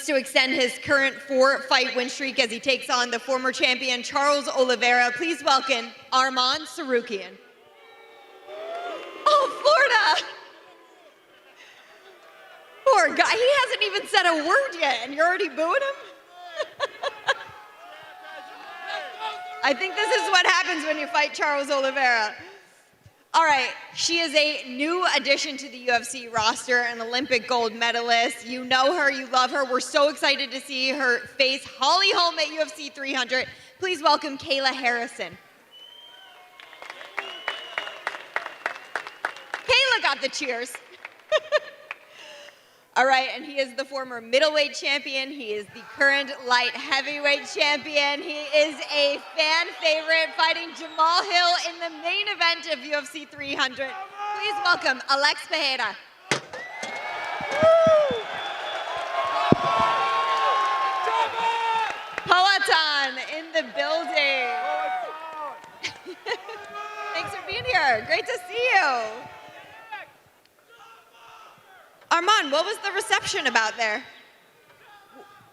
looks to extend his current 4-fight win streak as he takes on the former champion Charles Oliveira. Please welcome Arman Tsarukyan. Oh, Florida! Poor guy, he hasn't even said a word yet and you're already booing him? I think this is what happens when you fight Charles Oliveira. All right, she is a new addition to the UFC roster, an Olympic gold medalist. You know her, you love her. We're so excited to see her face Holly Holm at UFC 300. Please welcome Kayla Harrison. Kayla got the cheers. All right, and he is the former middleweight champion. He is the current light heavyweight champion. He is a fan favorite, fighting Jamal Hill in the main event of UFC 300. Please welcome Alex Pereira. Powhatan in the building. Thanks for being here. Great to see you. Arman, what was the reception about there?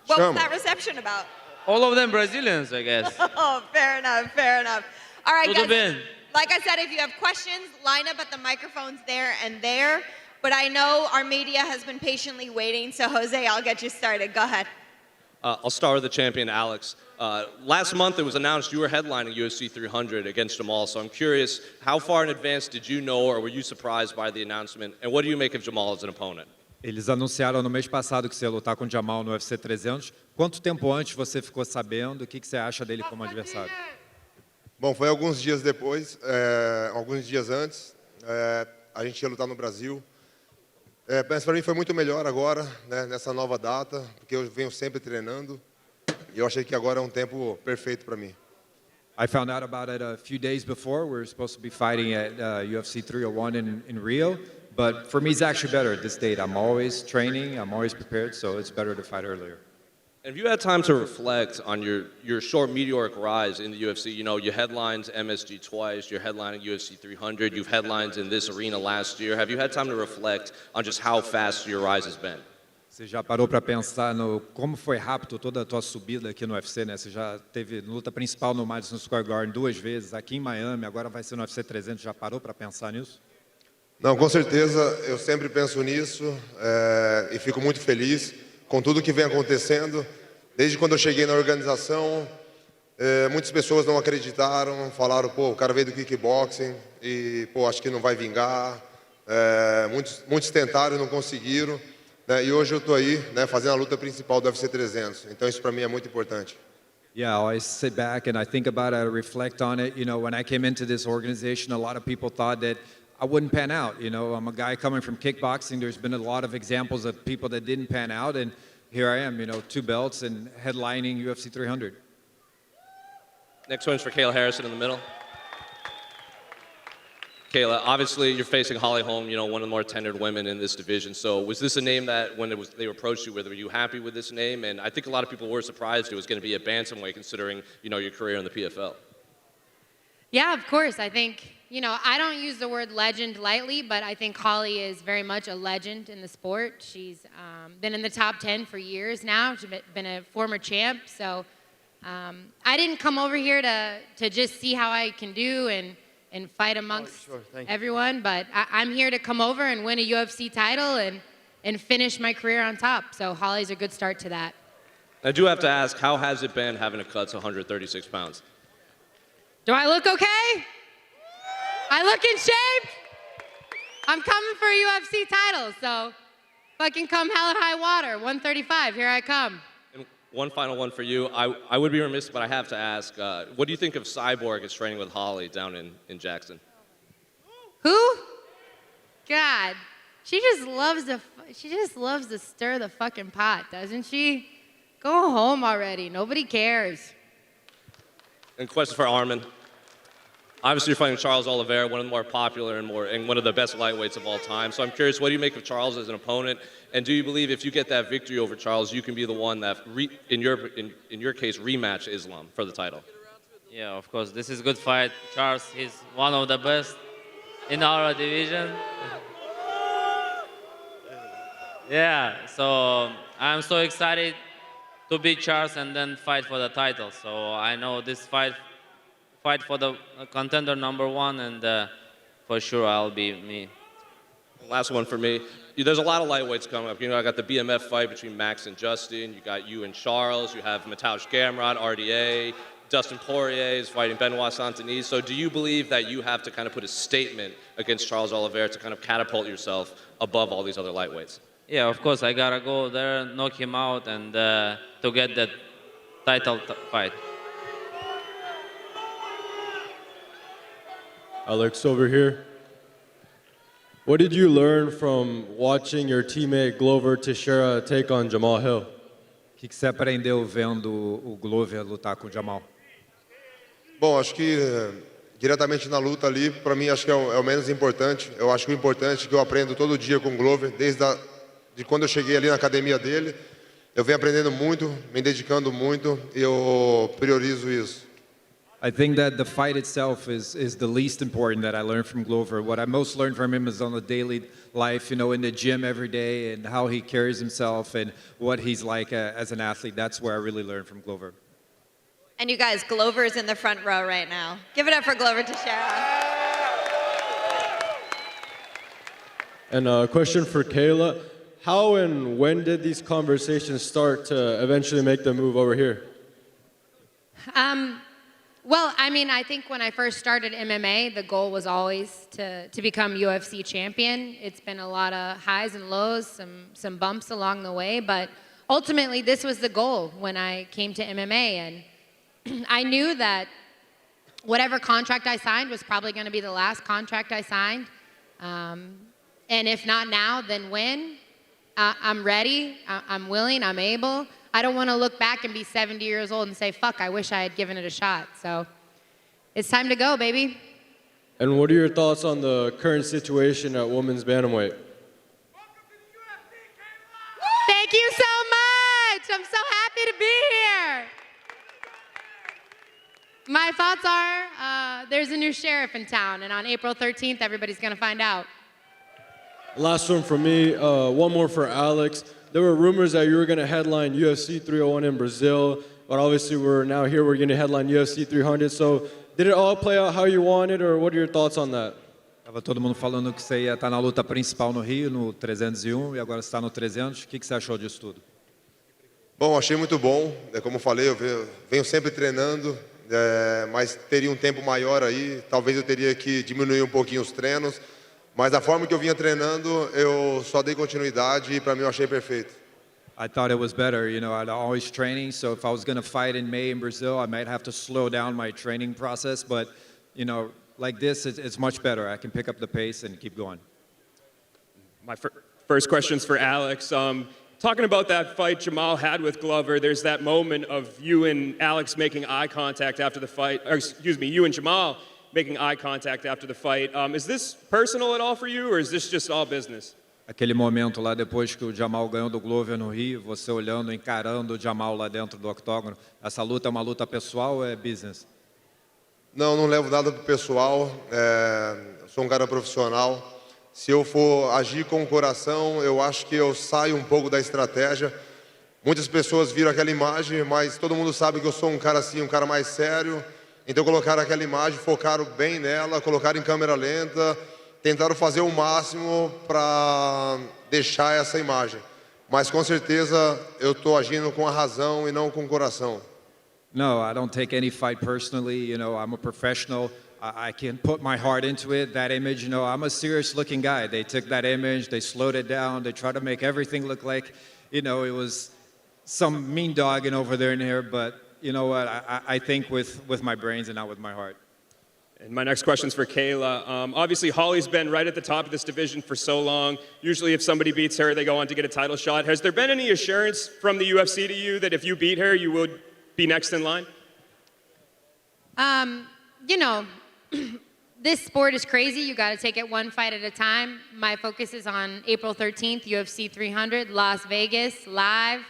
What was that reception about? All of them Brazilians, I guess. Oh, fair enough, fair enough. All right, Tudo guys. bem. Like I said, if you have questions, line up at the microphones there and there. But I know our media has been patiently waiting, so Jose, I'll get you started. Go ahead. I'll start with the champion, Alex. Last month, it was announced you were headlining UFC 300 against Jamal, so I'm curious, how far in advance did you know or were you surprised by the announcement, and what do you make of Jamal as an opponent? Eles anunciaram no mês passado que você ia lutar com o Jamal no UFC 300. Quanto tempo antes você ficou sabendo? O que você acha dele como adversário? Bom, foi alguns dias depois, alguns dias antes, a gente ia lutar no Brasil. Mas para mim foi muito melhor agora, né, nessa nova data, porque eu venho sempre treinando. E eu achei que agora é tempo perfeito para mim. I found out about it a few days before. We were supposed to be fighting at UFC 301 in Rio. But for me, it's actually better at this date. I'm always training, I'm always prepared, so it's better to fight earlier. Have you had time to reflect on your short meteoric rise in the UFC? You know, you headlined MSG twice, you're headlining UFC 300, you've headlined in this arena last year. Have you had time to reflect on just how fast your rise has been? Você já parou para pensar no como foi rápido toda a tua subida aqui no UFC, né? Você já teve luta principal no Madison Square Garden 2 vezes, aqui em Miami, agora vai ser no UFC 300. Já parou para pensar nisso? Não, com certeza, eu sempre penso nisso e fico muito feliz com tudo que vem acontecendo. Desde quando eu cheguei na organização, muitas pessoas não acreditaram, falaram, pô, o cara veio do kickboxing e, pô, acho que não vai vingar. Muitos tentaram e não conseguiram. Né? E hoje eu estou aí, né, fazendo a luta principal do UFC 300. Então isso para mim é muito importante. Yeah, I always sit back and I think about it, I reflect on it. You know, when I came into this organization, a lot of people thought that I wouldn't pan out. You know, I'm a guy coming from kickboxing. There's been a lot of examples of people that didn't pan out, and here I am, you know, 2 belts and headlining UFC 300. Next one's for Kayla Harrison in the middle. Kayla, obviously you're facing Holly Holm, you know, one of the more tenured women in this division. So was this a name that when they approached you with, were you happy with this name? And I think a lot of people were surprised it was going to be a bantamweight considering, you know, your career in the PFL. Yeah, of course. I think, you know, I don't use the word legend lightly, but I think Holly is very much a legend in the sport. She's been in the top 10 for years now. She's been a former champ. So I didn't come over here to just see how I can do and fight amongst everyone, but I'm here to come over and win a UFC title and finish my career on top. So Holly's a good start to that. I do have to ask, how has it been having to cut to 136 pounds? Do I look okay? I look in shape. I'm coming for a UFC title, so fucking come hell or high water. 135, here I come. And one final one for you. I would be remiss, but I have to ask, what do you think of Cyborg is training with Holly down in Jackson? Who? God, she just loves to stir the fucking pot, doesn't she? Go home already. Nobody cares. And question for Arman. Obviously, you're fighting Charles Oliveira, one of the more popular and one of the best lightweights of all time. So I'm curious, what do you make of Charles as an opponent? And do you believe if you get that victory over Charles, you can be the one that, in your case, rematch Islam for the title? Yeah, of course. This is a good fight. Charles is one of the best in our division. Yeah, so I'm so excited to beat Charles and then fight for the title. So I know this fight for the contender number one, and for sure I'll be me. Last one for me. There's a lot of lightweights coming up. You know, I got the BMF fight between Max and Justin. You got you and Charles. You have Mateusz Gamrot, RDA. Dustin Poirier is fighting Benoit Saint-Denis. So do you believe that you have to kind of put a statement against Charles Oliveira to kind of catapult yourself above all these other lightweights? Yeah, of course I gotta go there, knock him out, and to get that title fight. Alex over here. What did you learn from watching your teammate Glover Teixeira take on Jamal Hill? O que você aprendeu vendo o Glover lutar com o Jamal? Bom, acho que diretamente na luta ali, para mim, acho que é o menos importante. Eu acho que o importante é que eu aprendo todo dia com o Glover, de quando eu cheguei ali na academia dele. Eu venho aprendendo muito, me dedicando muito, e eu priorizo isso. I think that the fight itself is the least important that I learned from Glover. What I most learned from him is on the daily life, you know, in the gym every day and how he carries himself and what he's like as an athlete. That's where I really learned from Glover. And you guys, Glover's in the front row right now. Give it up for Glover Teixeira. And a question for Kayla. How and when did these conversations start to eventually make the move over here? Well, I mean, I think when I first started MMA, the goal was always to become UFC champion. It's been a lot of highs and lows, some bumps along the way, but ultimately this was the goal when I came to MMA. And I knew that whatever contract I signed was probably going to be the last contract I signed. And if not now, then when? I'm ready, I'm willing, I'm able. I don't want to look back and be 70 years old and say, fuck, I wish I had given it a shot. So it's time to go, baby. And what are your thoughts on the current situation at women's bantamweight? Thank you so much. I'm so happy to be here. My thoughts are there's a new sheriff in town, and on April 13th, everybody's going to find out. Last one from me, one more for Alex. There were rumors that you were going to headline UFC 301 in Brazil, but obviously we're now here, we're going to headline UFC 300. So did it all play out how you wanted, or what are your thoughts on that? Tava todo mundo falando que você ia estar na luta principal no Rio, no 301, e agora você está no 300. O que você achou disso tudo? Bom, achei muito bom. Como eu falei, eu venho sempre treinando, mas teria um tempo maior aí. Talvez eu teria que diminuir um pouquinho os treinos. Mas da forma que eu vinha treinando, eu só dei continuidade e para mim eu achei perfeito. I thought it was better. You know, I'd always training, so if I was going to fight in May in Brazil, I might have to slow down my training process. But, you know, like this, it's much better. I can pick up the pace and keep going. My first question's for Alex. Talking about that fight Jamal had with Glover, there's that moment of you and Alex making eye contact after the fight, or excuse me, you and Jamal making eye contact after the fight. Is this personal at all for you, or is this just all business? Aquele momento lá depois que o Jamal ganhou do Glover no Rio, você olhando, encarando o Jamal lá dentro do octógono. Essa luta é uma luta pessoal ou é business? Não, não levo nada pro pessoal. Sou um cara profissional. Se eu for agir com o coração, eu acho que eu saio um pouco da estratégia. Muitas pessoas viram aquela imagem, mas todo mundo sabe que eu sou um cara assim, um cara mais sério. Então colocaram aquela imagem, focaram bem nela, colocaram em câmera lenta, tentaram fazer o máximo para deixar essa imagem. Mas com certeza eu estou agindo com a razão e não com o coração. No, I don't take any fight personally. You know, I'm a professional. I can put my heart into it. That image, you know, I'm a serious-looking guy. They took that image, they slowed it down, they tried to make everything look like, you know, it was some mean dogging over there in here, but you know what, I think with my brains and not with my heart. And my next question's for Kayla. Obviously, Holly's been right at the top of this division for so long. Usually if somebody beats her, they go on to get a title shot. Has there been any assurance from the UFC to you that if you beat her, you would be next in line? You know, this sport is crazy. You got to take it one fight at a time. My focus is on April 13th, UFC 300, Las Vegas, live.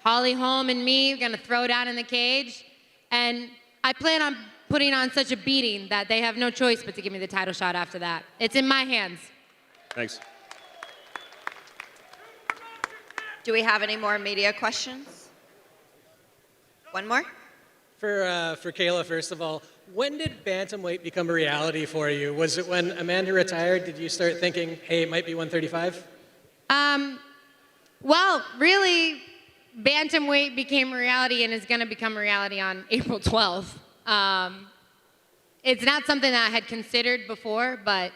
Holly Holm and me are going to throw down in the cage. And I plan on putting on such a beating that they have no choice but to give me the title shot after that. It's in my hands. Thanks. Do we have any more media questions? One more? For Kayla, first of all, when did bantamweight become a reality for you? Was it when Amanda retired? Did you start thinking, hey, it might be 135? Well, really, bantamweight became a reality and is going to become a reality on April 12th. It's not something that I had considered before, but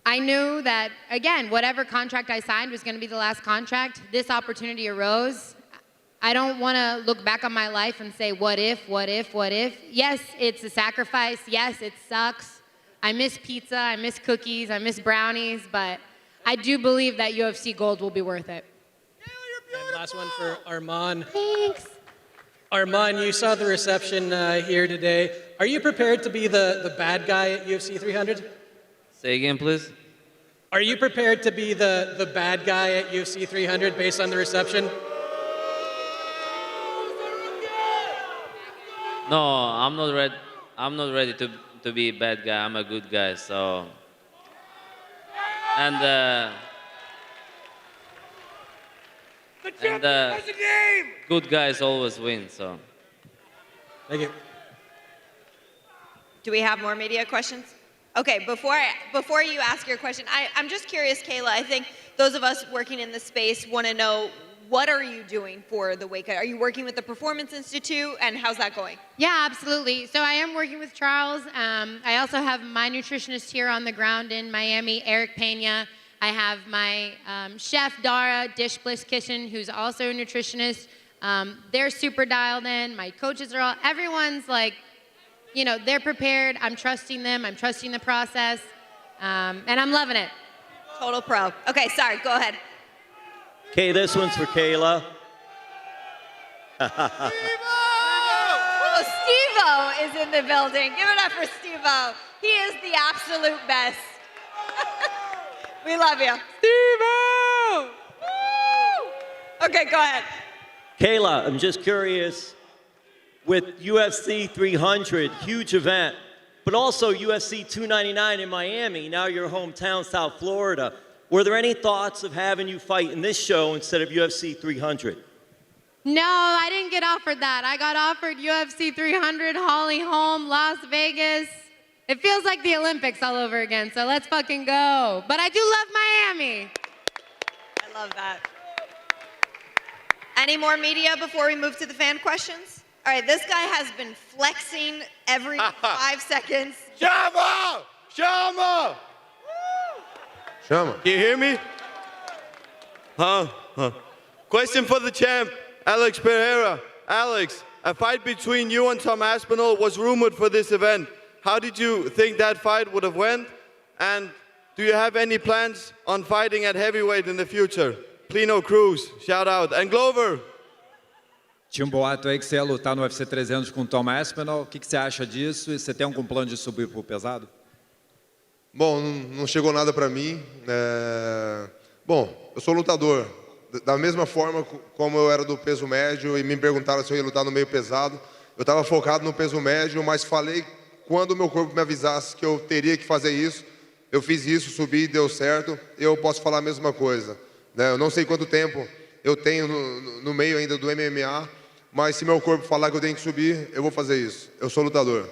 I knew that, again, whatever contract I signed was going to be the last contract. This opportunity arose. I don't want to look back on my life and say, what if, what if, what if? Yes, it's a sacrifice. Yes, it sucks. I miss pizza. I miss cookies. I miss brownies. But I do believe that UFC gold will be worth it. And last one for Arman. Thanks. Arman, you saw the reception here today. Are you prepared to be the bad guy at UFC 300? Say again, please. Are you prepared to be the bad guy at UFC 300 based on the reception? No, I'm not ready. I'm not ready to be a bad guy. I'm a good guy. So, good guys always win. So. Thank you. Do we have more media questions? Okay, before you ask your question, I'm just curious, Kayla, I think those of us working in the space want to know, what are you doing for the weight cut? Are you working with the Performance Institute, and how's that going? Yeah, absolutely. So I am working with Charles. I also have my nutritionist here on the ground in Miami, Eric Pena. I have my chef, Dara, Dish Bliss Kitchen, who's also a nutritionist. They're super dialed in. My coaches are all, everyone's like, you know, they're prepared. I'm trusting them. I'm trusting the process. And I'm loving it. Total pro. Okay, sorry, go ahead. Okay, this one's for Kayla. Oh, Steve-O is in the building. Give it up for Steve-O. He is the absolute best. We love you. Steve-O! Okay, go ahead. Kayla, I'm just curious, with UFC 300, huge event, but also UFC 299 in Miami, now your hometown, South Florida. Were there any thoughts of having you fight in this show instead of UFC 300? No, I didn't get offered that. I got offered UFC 300, Holly Holm, Las Vegas. It feels like the Olympics all over again, so let's fucking go. But I do love Miami. I love that. Any more media before we move to the fan questions? All right, this guy has been flexing every 5 seconds. Chama! Chama! Chama. Can you hear me? Huh? Question for the champ, Alex Pereira. Alex, a fight between you and Tom Aspinall was rumored for this event. How did you think that fight would have went? And do you have any plans on fighting at heavyweight in the future? Plino Cruz, shout out. And Glover. Tinha boato aí que você ia lutar no UFC 300 com o Tom Aspinall. O que você acha disso? E você tem algum plano de subir pro pesado? Bom, não chegou nada para mim. Bom, eu sou lutador. Da mesma forma como eu era do peso médio e me perguntaram se eu ia lutar no meio pesado, eu estava focado no peso médio, mas falei quando o meu corpo me avisasse que eu teria que fazer isso. Eu fiz isso, subi, deu certo. Eu posso falar a mesma coisa. Eu não sei quanto tempo eu tenho no meio ainda do MMA, mas se meu corpo falar que eu tenho que subir, eu vou fazer isso. Eu sou lutador.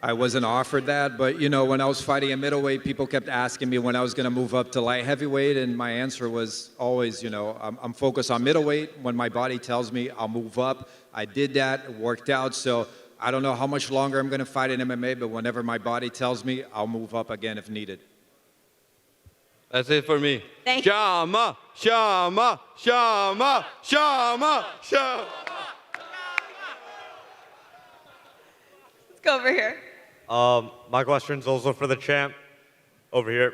I wasn't offered that, but you know, when I was fighting at middleweight, people kept asking me when I was going to move up to light heavyweight, and my answer was always, you know, I'm focused on middleweight. When my body tells me I'll move up, I did that, it worked out. So I don't know how much longer I'm going to fight in MMA, but whenever my body tells me, I'll move up again if needed. That's it for me. Thank you. Chama! Chama! Chama! Chama! Chama! Let's go over here. My question's also for the champ. Over here.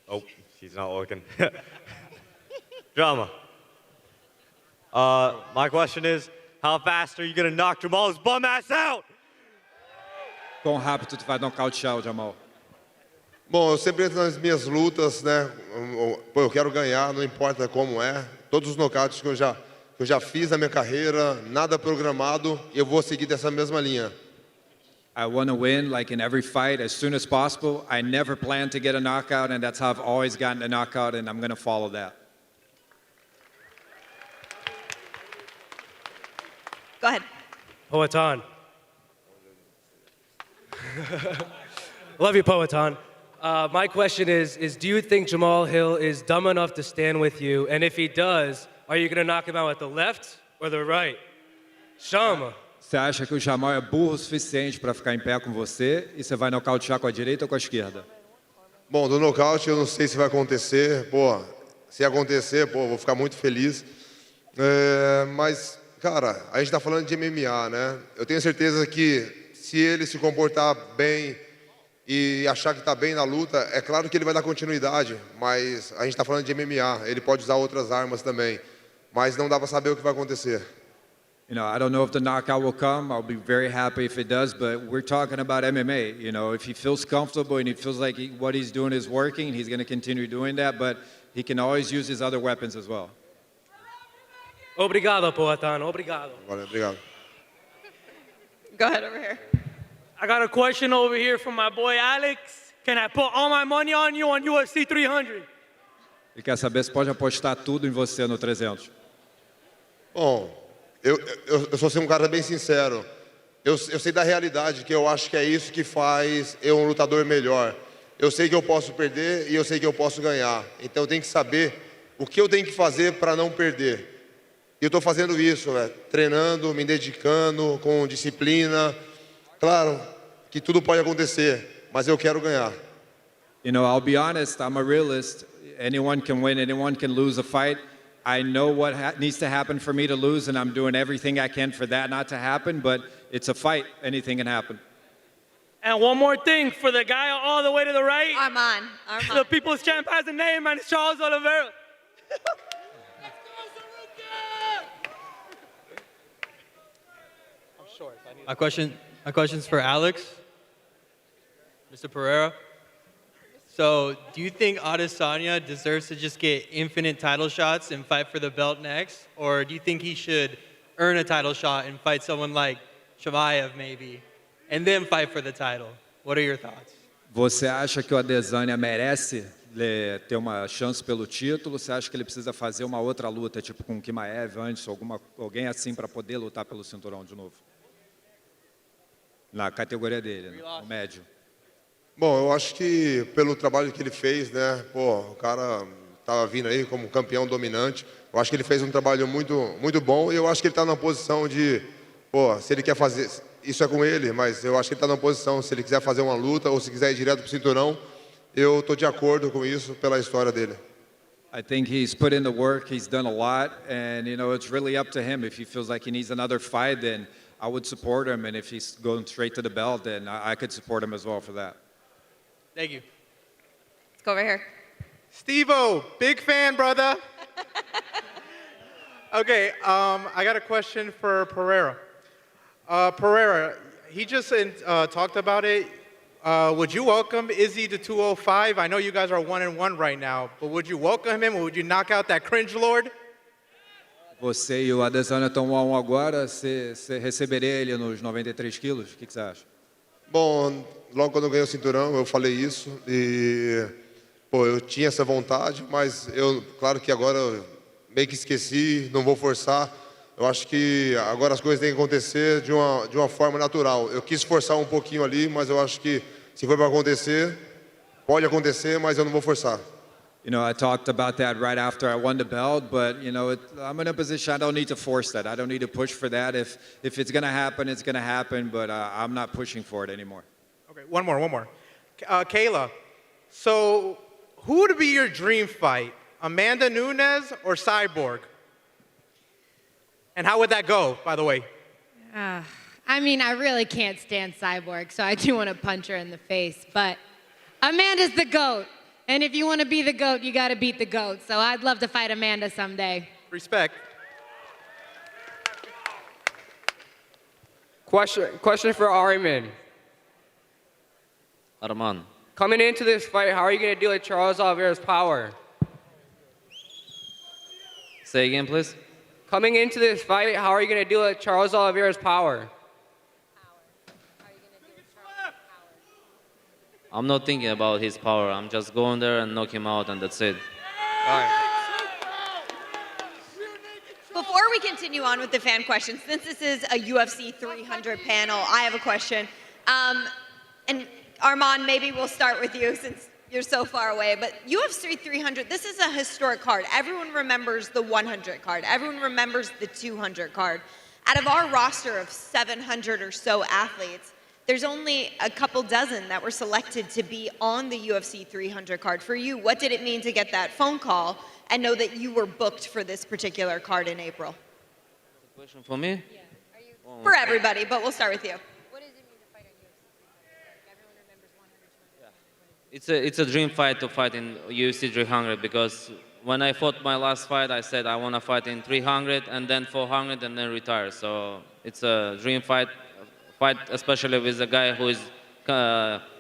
Oh, she's not looking. Drama. My question is, how fast are you gonna knock Jamal's bum ass out? Quão rápido tu vai nocautear o Jamal? Bom, eu sempre entro nas minhas lutas, né? Pô, eu quero ganhar, não importa como é. Todos os nocautes que eu já fiz na minha carreira, nada programado, e eu vou seguir dessa mesma linha. I want to win, like in every fight, as soon as possible. I never planned to get a knockout, and that's how I've always gotten a knockout, and I'm going to follow that. Go ahead. Poatan. Love you, Poatan. My question is do you think Jamal Hill is dumb enough to stand with you? And if he does, are you going to knock him out with the left or the right? Chama. Você acha que o Jamal é burro o suficiente para ficar em pé com você e você vai nocautear com a direita ou com a esquerda? Bom, do nocaute eu não sei se vai acontecer. Pô, se acontecer, pô, vou ficar muito feliz. Mas, cara, a gente está falando de MMA, né? Eu tenho certeza que se ele se comportar bem e achar que está bem na luta, é claro que ele vai dar continuidade, mas a gente está falando de MMA, ele pode usar outras armas também, mas não dá para saber o que vai acontecer. You know, I don't know if the knockout will come. I'll be very happy if it does, but we're talking about MMA. You know, if he feels comfortable and he feels like what he's doing is working, he's going to continue doing that, but he can always use his other weapons as well. Obrigado, Poatan. Obrigado. Valeu, obrigado. Go ahead over here. I got a question over here from my boy Alex. Can I put all my money on you on UFC 300? Ele quer saber se pode apostar tudo em você no 300. Bom, eu sou um cara bem sincero. Eu sei da realidade, que eu acho que é isso que faz eu um lutador melhor. Eu sei que eu posso perder e eu sei que eu posso ganhar. Então eu tenho que saber o que eu tenho que fazer para não perder. E eu estou fazendo isso, treinando, me dedicando, com disciplina. Claro que tudo pode acontecer, mas eu quero ganhar. You know, I'll be honest, I'm a realist. Anyone can win, anyone can lose a fight. I know what needs to happen for me to lose, and I'm doing everything I can for that not to happen, but it's a fight. Anything can happen. And one more thing, for the guy all the way to the right. Arman. The People's Champ has a name, and it's Charles Oliveira. My question's for Alex, Mr. Pereira. So, do you think Adesanya deserves to just get infinite title shots and fight for the belt next? Or do you think he should earn a title shot and fight someone like Chimaev maybe, and then fight for the title? What are your thoughts? Você acha que o Adesanya merece ter uma chance pelo título? Você acha que ele precisa fazer uma outra luta, tipo com o Chimaev antes, alguém assim para poder lutar pelo cinturão de novo? Na categoria dele, né? No médio. Bom, eu acho que pelo trabalho que ele fez, né? Pô, o cara estava vindo aí como campeão dominante. Eu acho que ele fez um trabalho muito bom e eu acho que ele está numa posição de, pô, se ele quer fazer, isso é com ele, mas eu acho que ele está numa posição, se ele quiser fazer uma luta ou se quiser ir direto para o cinturão, eu estou de acordo com isso pela história dele. I think he's put in the work, he's done a lot, and you know, it's really up to him. If he feels like he needs another fight, then I would support him, and if he's going straight to the belt, then I could support him as well for that. Thank you. Let's go over here. Steve-O, big fan, brother. Okay, I got a question for Pereira. Pereira, he just talked about it. Would you welcome Izzy to 205? I know you guys are 1-1 right now, but would you welcome him or would you knock out that cringe lord? Você e o Adesanya estão 1-1 agora, você receberia ele nos 93 quilos? O que você acha? Bom, logo quando eu ganhei o cinturão, eu falei isso e, pô, eu tinha essa vontade, mas claro que agora eu meio que esqueci, não vou forçar. Eu acho que agora as coisas têm que acontecer de uma forma natural. Eu quis forçar um pouquinho ali, mas eu acho que se for para acontecer, pode acontecer, mas eu não vou forçar. You know, I talked about that right after I won the belt, but you know, I'm in a position I don't need to force that. I don't need to push for that. If it's going to happen, it's going to happen, but I'm not pushing for it anymore. Okay, one more. Kayla, so who would be your dream fight? Amanda Nunes or Cyborg? And how would that go, by the way? I mean, I really can't stand Cyborg, so I do want to punch her in the face, but Amanda's the GOAT. And if you want to be the GOAT, you got to beat the GOAT. So I'd love to fight Amanda someday. Respect. Question for Arman. Arman. Coming into this fight, how are you going to deal with Charles Oliveira's power? Say again, please. Coming into this fight, how are you going to deal with Charles Oliveira's power? I'm not thinking about his power. I'm just going there and knock him out, and that's it. Before we continue. continue on with the fan questions. Since this is a UFC 300 panel, I have a question. And Arman, maybe we'll start with you since you're so far away. But UFC 300, this is a historic card. Everyone remembers the 100 card. Everyone remembers the 200 card. Out of our roster of 700 or so athletes, there's only a couple dozen that were selected to be on the UFC 300 card. For you, what did it mean to get that phone call and know that you were booked for this particular card in April? Question for me? Yeah. For everybody, but we'll start with you. It's a dream fight to fight in UFC 300 because when I fought my last fight, I said I want to fight in 300 and then 400 and then retire. So it's a dream fight especially with a guy who is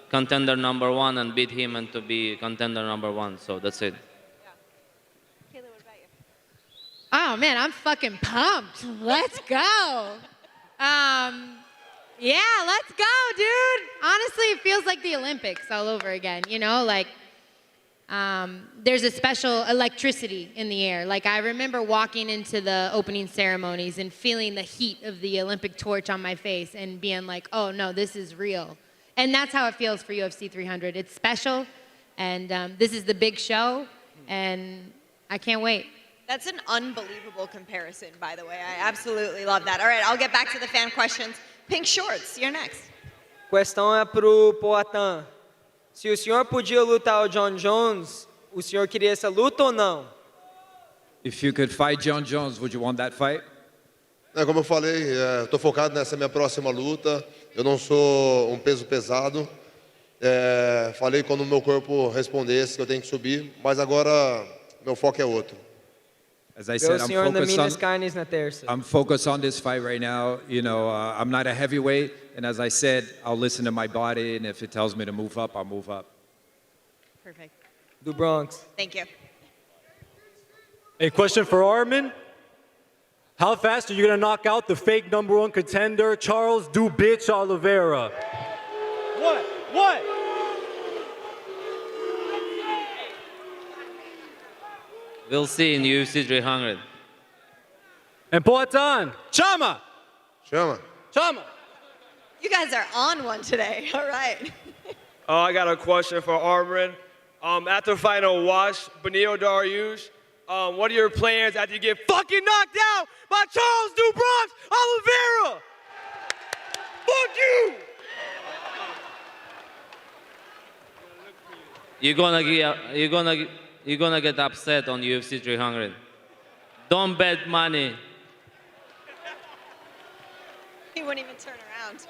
contender number 1 and beat him and to be contender number 1. So that's it. Kayla, what about you? Oh man, I'm fucking pumped. Let's go. Yeah, let's go, dude. Honestly, it feels like the Olympics all over again, you know? Like, there's a special electricity in the air. Like, I remember walking into the opening ceremonies and feeling the heat of the Olympic torch on my face and being like, oh, no, this is real. And that's how it feels for UFC 300. It's special, and this is the big show, and I can't wait. That's an unbelievable comparison, by the way. I absolutely love that. All right, I'll get back to the fan questions. Pink Shorts, you're next. Questão é pro Poatan. Se o senhor podia lutar o John Jones, o senhor queria essa luta ou não? If you could fight John Jones, would you want that fight? Como eu falei, estou focado nessa minha próxima luta. Eu não sou um peso pesado. Falei quando o meu corpo respondesse que eu tenho que subir, mas agora meu foco é outro. As I said, I'm focused on this fight right now. You know, I'm not a heavyweight, and as I said, I'll listen to my body, and if it tells me to move up, I'll move up. Perfect. Do Bronx. Thank you. A question for Arman. How fast are you going to knock out the fake #1 contender, Charles "Do Bitch" Oliveira? What? We'll see in UFC 300. And Poatan, chama! You guys are on one today. All right. I got a question for Arman. After fighting Wash Benio Dariush, what are your plans after you get fucking knocked out by Charles "Do Bronx" Oliveira? Fuck you! You're gonna get upset on UFC 300. Don't bet money. He wouldn't even turn around.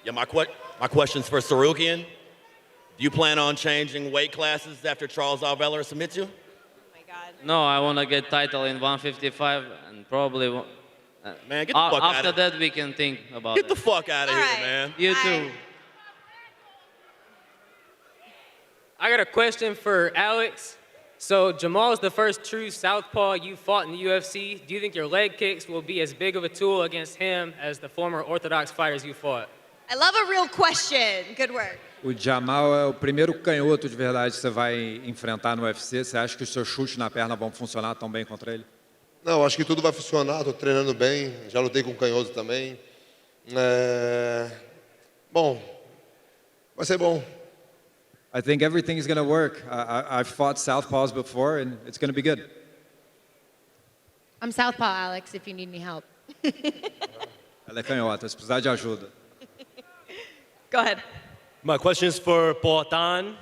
Yeah, my question's for Tsarukyan. Do you plan on changing weight classes after Charles Oliveira submits you? No, I want to get title in 155 and probably. Man, get the fuck out after of that, we can think about Get the fuck out of here, man. You too. I got a question for Alex. So Jamal is the first true southpaw you fought in the UFC. Do you think your leg kicks will be as big of a tool against him as the former orthodox fighters you fought? I love a real question. Good work. O Jamal é o primeiro canhoto de verdade que você vai enfrentar no UFC. Você acha que os seus chutes na perna vão funcionar tão bem contra ele? Não, acho que tudo vai funcionar. Estou treinando bem. Já lutei com canhoto também. Bom, vai ser bom. I think everything is going to work. I've fought southpaws before, and it's going to be good. I'm southpaw, Alex, if you need any help. Ela é canhota, se precisar de ajuda. Go ahead. My question is for Poatan.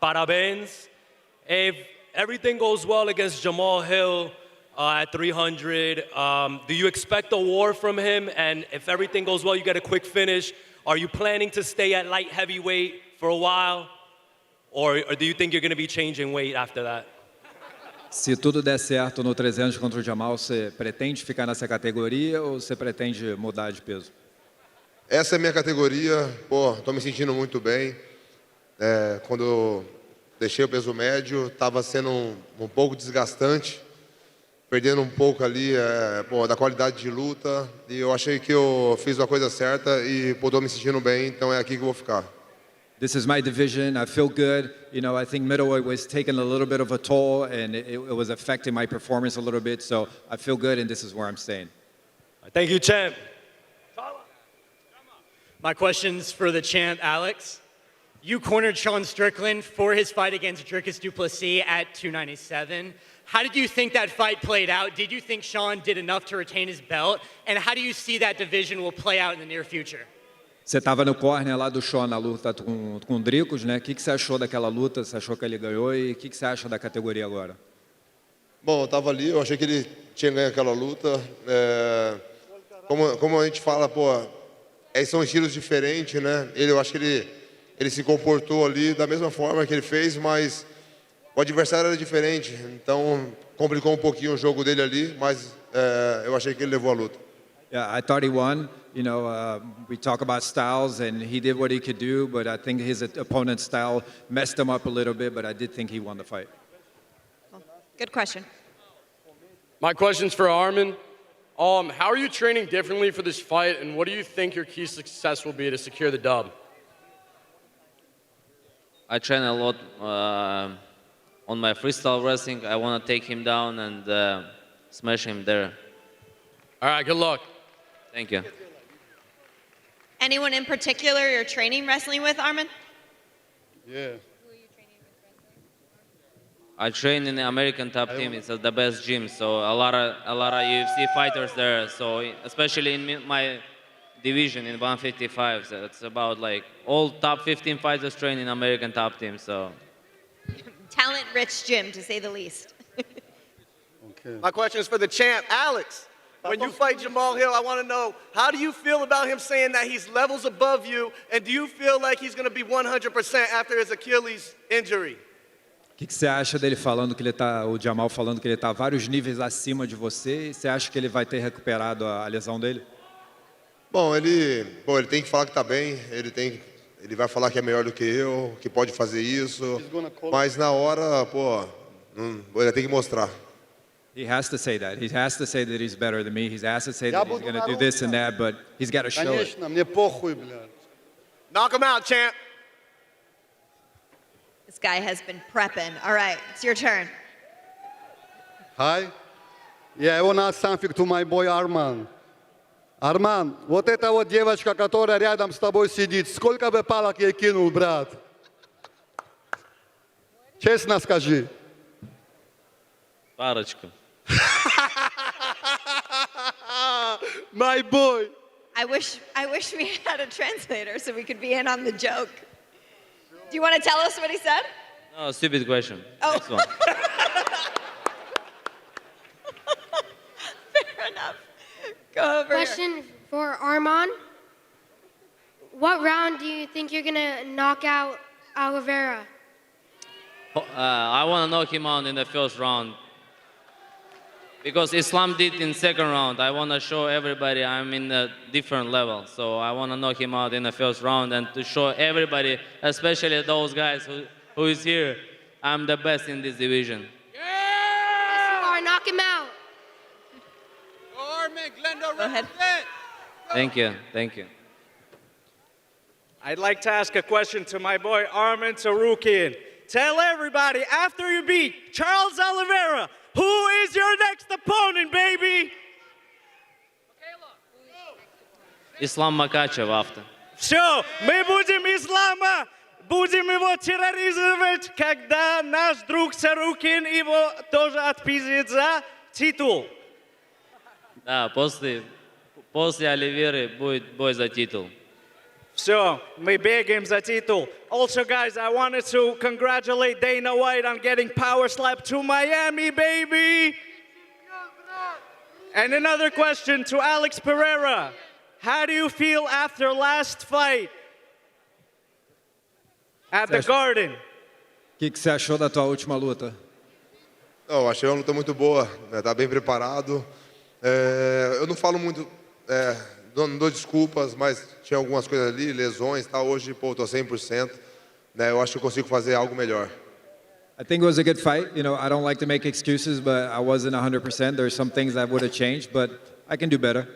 Parabéns. If everything goes well against Jamal Hill at 300, do you expect a war from him? And if everything goes well, you get a quick finish, are you planning to stay at light heavyweight for a while? Or do you think you're going to be changing weight after that? Se tudo der certo no 300 contra o Jamal, você pretende ficar nessa categoria ou você pretende mudar de peso? Essa é a minha categoria. Estou me sentindo muito bem. Quando eu deixei o peso médio, estava sendo um pouco desgastante, perdendo um pouco ali da qualidade de luta. E eu achei que eu fiz a coisa certa e estou me sentindo bem, então é aqui que eu vou ficar. this is my division. I feel good. You know, I think middleweight was taking a little bit of a toll, and it was affecting my performance a little bit. So I feel good, and this is where I'm staying. Thank you, champ. My question's for the champ, Alex. You cornered Sean Strickland for his fight against Dricus du Plessis at 297. How did you think that fight played out? Did you think Sean did enough to retain his belt? And how do you see that division will play out in the near future? Você estava no corner lá do Sean na luta com o Dricus, né? O que você achou daquela luta? Você achou que ele ganhou? E o que você acha da categoria agora? Bom, eu estava ali, eu achei que ele tinha ganho aquela luta. Como a gente fala, pô, são estilos diferentes, né? Eu acho que ele se comportou ali da mesma forma que ele fez, mas o adversário era diferente. Então, complicou um pouquinho o jogo dele ali, mas eu achei que ele levou a luta. Yeah, I thought he won. You know, we talk about styles, and he did what he could do, but I think his opponent's style messed him up a little bit, but I did think he won the fight. Good question. My question's for Arman. How are you training differently for this fight, and what do you think your key success will be to secure the dub? I train a lot on my freestyle wrestling. I want to take him down and smash him there. All right, good luck. Thank you. Anyone in particular you're training wrestling with, Arman? Yeah. I train in the American top team. It's the best gym. So a lot of UFC fighters there. So especially in my division in 155, so it's about like all top 15 fighters train in American top team. So Talent-rich gym, to say the least. My question is for the champ, Alex. When you fight Jamal Hill, I want to know, how do you feel about him saying that he's levels above you, and do you feel like he's going to be 100% after his Achilles injury? O que você acha dele falando que o Jamal falando que ele está vários níveis acima de você? E você acha que ele vai ter recuperado a lesão dele? Bom, ele tem que falar que está bem. Ele vai falar que é melhor do que eu, que pode fazer isso. Mas na hora, ele tem que mostrar. He has to say that. He has to say that he's better than me. He has to say that he's going to do this and that, but he's got to show it. Knock him out, champ. This guy has been prepping. All right, it's your turn. Hi. Yeah, I want to ask something to my boy Arman. Arman, вот эта вот девочка, которая рядом с тобой сидит, сколько бы палок ей кинул, брат? Честно скажи. Парочку. My boy. I wish we had a translator so we could be in on the joke. Do you want to tell us what he said? No, stupid question. Oh. Next one. Fair enough. Go over Question for Arman. What round do you think you're going to knock out Oliveira? I want to knock him out in the first round. Because Islam did in second round. I want to show everybody I'm in a different level. So I want to knock him out in the first round and to show everybody, especially those guys who is here, I'm the best in this division. Yes, you are. Knock him out. Go ahead. Thank you. Thank you. I'd like to ask a question to my boy Arman Tsarukyan. Tell everybody, after you beat Charles Oliveira, who is your next opponent, baby? Islam Makachev after. Все, мы будем Ислама, будем его терроризировать, когда наш друг Tsarukyan его тоже отпиздит за титул. Да, после Оливеры будет бой за титул. Все, мы бегаем за титул. Also, guys, I wanted to congratulate Dana White on getting power slapped to Miami, baby. And another question to Alex Pereira. How do you feel after last fight at the Garden? O que você achou da tua última luta? Eu achei uma luta muito boa, tá bem preparado. Eu não falo muito, não dou desculpas, mas tinha algumas coisas ali, lesões, tá? Hoje, tô 100%, né? Eu acho que eu consigo fazer algo melhor. I think it was a good fight. You know, I don't like to make excuses, but I wasn't 100%. There are some things I would have changed, but I can do better.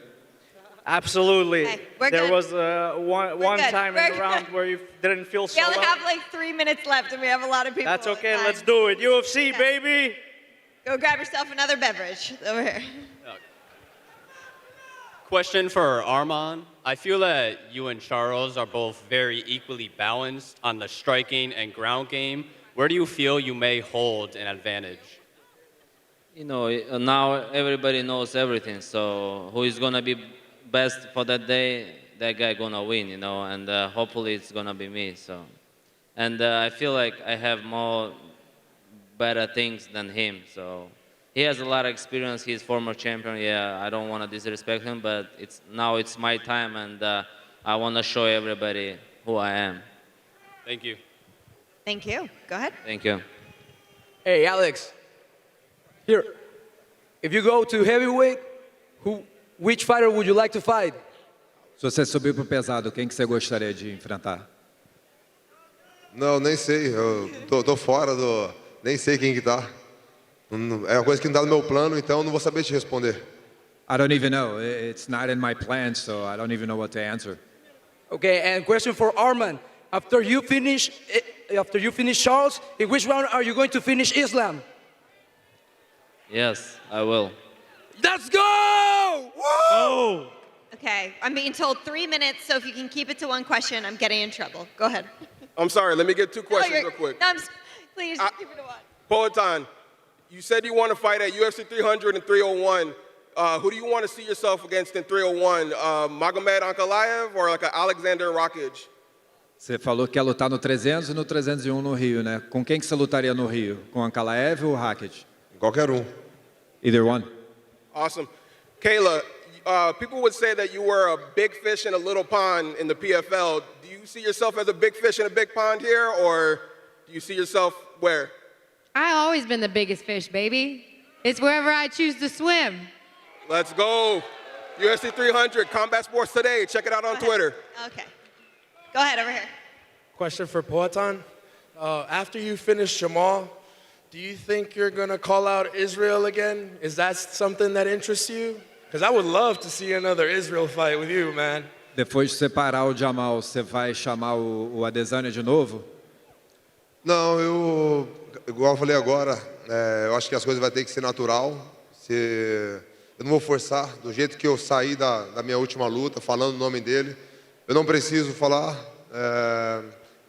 Absolutely. Okay, we're there good. was one good. time We're in the round where you didn't feel so We only well. have like 3 minutes left, and we have a lot of people. That's all the okay. time. Let's do it. UFC, baby. Go grab yourself another beverage over here. Question for Arman. I feel that you and Charles are both very equally balanced on the striking and ground game. Where do you feel you may hold an advantage? You know, now everybody knows everything. So who is gonna be best for that day? That guy gonna win. You know, and hopefully it's gonna be me. So, and I feel like I have more better things than him. So he has a lot of experience. He's former champion. Yeah, I don't want to disrespect him, but now it's my time, and I want to show everybody who I am. Thank you. Thank you. Go ahead. Thank you. Hey, Alex. Here, if you go to heavyweight, which fighter would you like to fight? Se você subir pro pesado, quem que você gostaria de enfrentar? Não, nem sei. Eu tô fora do... Nem sei quem que tá. É uma coisa que não tá no meu plano, então não vou saber te responder. I don't even know. It's not in my plans, so I don't even know what to answer. Okay, and question for Arman. After you finish Charles, in which round are you going to finish Islam? Yes, I will. Let's go! Oh! Okay, I'm being told 3 minutes, so if you can keep it to one question, I'm getting in trouble. Go ahead. I'm sorry, let me get two questions real quick. No, please, keep it to one. Poatan, you said you want to fight at UFC 300 and 301. Who do you want to see yourself against in 301? Magomed Ankalaev or like an Alexander Rakic? Você falou que quer lutar no 300 e no 301 no Rio, né? Com quem que você lutaria no Rio? Com Ankalaev ou Rakic? Qualquer um. Either one. Awesome. Kayla, people would say that you were a big fish in a little pond in the PFL. Do you see yourself as a big fish in a big pond here, or do you see yourself where? I've always been the biggest fish, baby. It's wherever I choose to swim. Let's go. UFC 300, Combat Sports Today. Check it out on Twitter. Okay. Go ahead, over here. Question for Poatan. After you finish Jamal, do you think you're going to call out Israel again? Is that something that interests you? Because I would love to see another Israel fight with you, man. Depois de separar o Jamal, você vai chamar o Adesanya de novo? Não, igual eu falei agora, eu acho que as coisas vão ter que ser natural. Eu não vou forçar, do jeito que eu saí da minha última luta, falando o nome dele. Eu não preciso falar,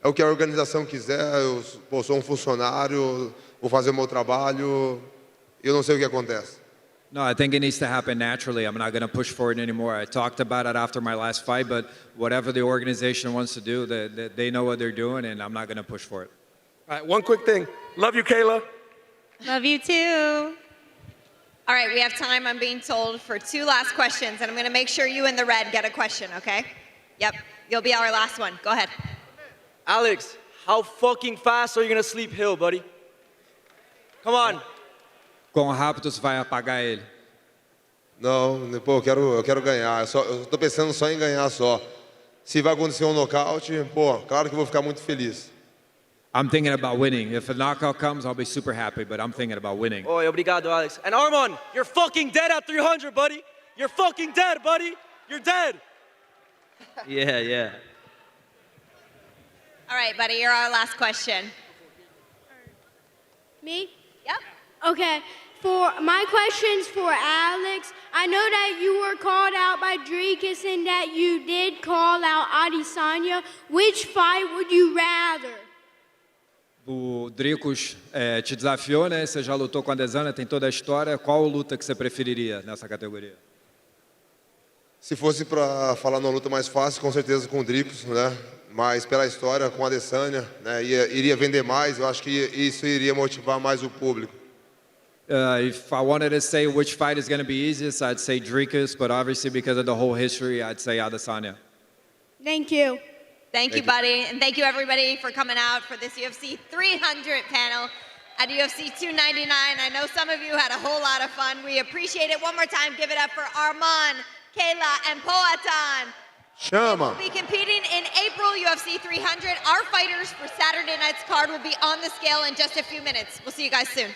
é o que a organização quiser. Eu sou um funcionário, vou fazer o meu trabalho, e eu não sei o que acontece. No, I think it needs to happen naturally. I'm not going to push for it anymore. I talked about it after my last fight, but whatever the organization wants to do, they know what they're doing, and I'm not going to push for it. All right, one quick thing. Love you, Kayla. Love you too. All right, we have time, I'm being told, for 2 last questions, and I'm going to make sure you in the red get a question, okay? Yep, you'll be our last one. Go ahead. Alex, how fucking fast are you gonna sleep Hill, buddy? Come on. Quão rápido você vai apagar ele? Não, pô, eu quero ganhar. Eu tô pensando só em ganhar só. Se vai acontecer um nocaute, pô, claro que eu vou ficar muito feliz. I'm thinking about winning. If a knockout comes, I'll be super happy, but I'm thinking about winning. Oh, obrigado, Alex. And Arman, you're fucking dead at 300, buddy. You're fucking dead, buddy. You're dead. Yeah. All right, buddy, you're our last question. Me? Yep. Okay. For my question's for Alex. I know that you were called out by Dricus and that you did call out Adesanya. Which fight would you rather? O Dricus te desafiou, né? Você já lutou com a Adesanya, tem toda a história. Qual luta que você preferiria nessa categoria? Se fosse para falar numa luta mais fácil, com certeza com o Dricus, né? Mas pela história com a Adesanya, né? Iria vender mais. Eu acho que isso iria motivar mais o público. If I wanted to say which fight is going to be easiest, I'd say Dricus, but obviously because of the whole history, I'd say Adesanya. Thank you. Thank you, buddy. And thank you, everybody, for coming out for this UFC 300 panel at UFC 299. I know some of you had a whole lot of fun. We appreciate it. One more time, give it up for Arman, Kayla, and Poatan. Chama. We'll be competing in April UFC 300. Our fighters for Saturday night's card will be on the scale in just a few minutes. We'll see you guys soon.